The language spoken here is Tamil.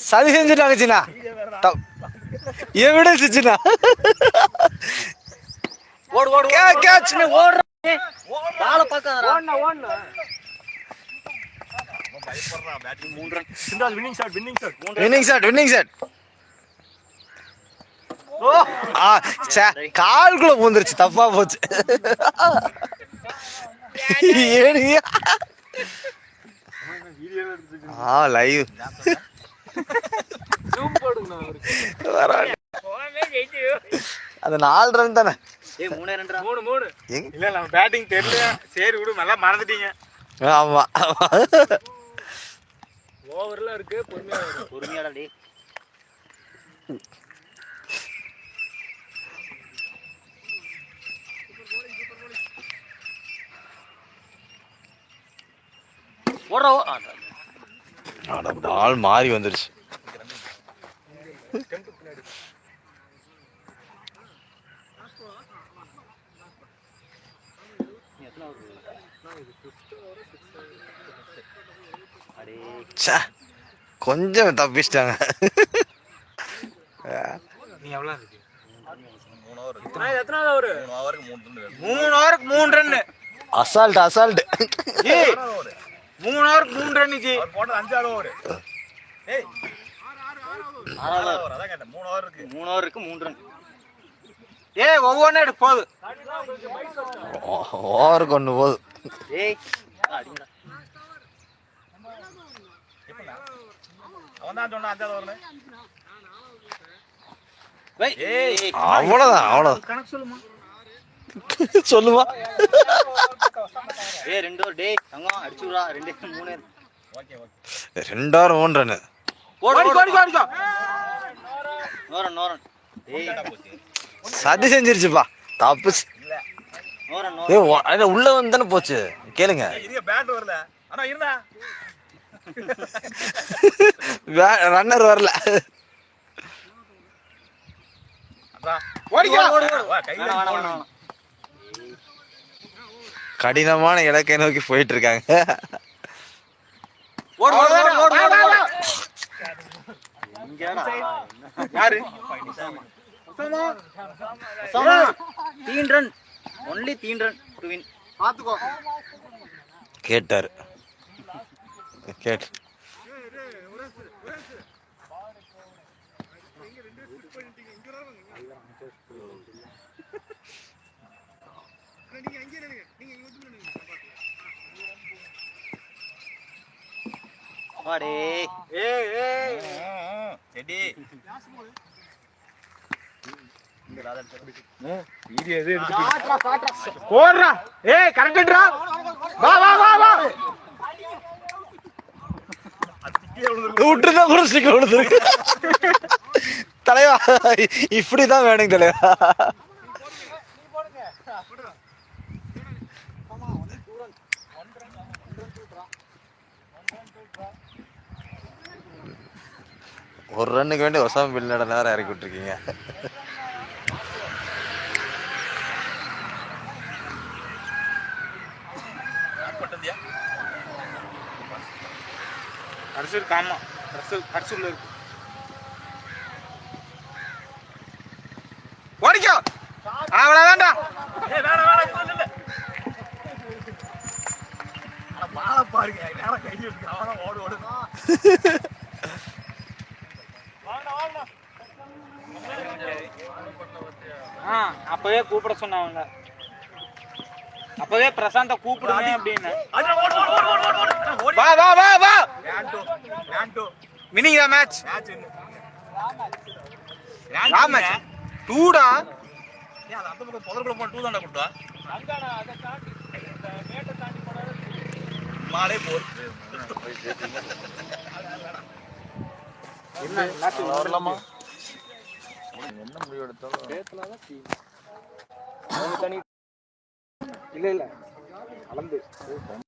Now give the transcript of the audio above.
சதி செஞ்சுட்டாங்க சின்ன. எவிடன்ஸ் சின்ன. ஓடு ஓடு கேட்ச் நீ ஓடுற. பால பார்க்காதடா. ஓடுனா. பயப்படுறா பேட்டிங் 3 ரன். சிந்தால் வின்னிங் ஷாட். Winning shot. கால்குள்ள பூந்துருச்சு, தப்பா போச்சு. லைவ் அது 4 ரன் தானே. ஏய் 3 ரன்டா. 3 இல்ல நம்ம பேட்டிங் தெரியல. சரி விடு, நல்லா மறந்துட்டீங்க. ஆமா ஓவர்ல இருக்கு, பொறுமையாடா டேய். ஓடுறா. பால் மாறி வந்துருச்சு. கொஞ்சம் தப்பிச்சிட்டாங்க. நீ எவ்வளவு இருக்கு? 3 ஓவர். எத்தனாவது ஓவர்? 3 ஓவருக்கு 3 ரன். 3 ஓவருக்கு 3 ரன். அசால்ட் ஏய் 3 ஓவருக்கு 3 ரன் ஜி. அவர் போட்டது 5 ஓவர். ஏய் 6 ஓவர். அதான் கேட்டேன். 3 ஓவருக்கு 3 ரன். ஏய் ஒவ்வொண்ணே எடு போடு. ஓவருக்கு ஒன்று போகுது. ஏய் அடிங்கடா. அவன் தான் சொன்னா 5 ஓவர்னு. ஏய் அவ்வளவுதான். கணக்கு சொல்லுமா? சொல்லுமா. ஏய் 2 ஓவர் டேய் தங்கம் அடிச்சுடா. 2 3. Okay 2 over 3 run. ஓடி. No run. டேய் சதி செஞ்சிருச்சுப்பா, தப்புச்சு. இல்ல நோ ரன். ஏய் உள்ள வந்து தானே போச்சு. கேளுங்க, இது பேட் வரல. ஆனா இருந்தா ரன்னர் வரல. கடினமான இலக்கை நோக்கி போயிட்டு இருக்காங்க. கேட்டாரு. வாடே. ஏய் செடி இந்த ராதா வீடியோ எது எடுத்து போடுறா. ஏய் கரெக்ட்டா. வா விட்டுதான் கூட ஸ்டிக் விழுந்துருக்கு. தலைவா இப்படிதான் வேணுங்க தலைவா. ஒரு ரன்னுக்கு வேண்டி ஒசாம பில் நட நேரம் இறக்கி விட்டுருக்கீங்க. அரசூர்ல இருக்கு. ஓடிக்கோ. அவ்வளவுதான்டா. ஏய் வேணாம் இல்ல. அட பால பாருங்க. நேரா கை எடுத்து அவன ஓடு. அப்பவே கூப்பிட சொன்னாங்க. அப்பவே பிரசாந்த கூப்பிடுங்க அப்படின்னு. வா. Winning the match. மேட்ச் 2டா. ஏன் அந்த பக்கம் பொதர்க்குள்ள போய் 2 தான்டா கொடுத்தா. மாலே போர். என்ன மேட்ச் வரலாமா? என்ன முடிவு எடுத்தாலும் பேத்தலாதான் இல்ல கலந்து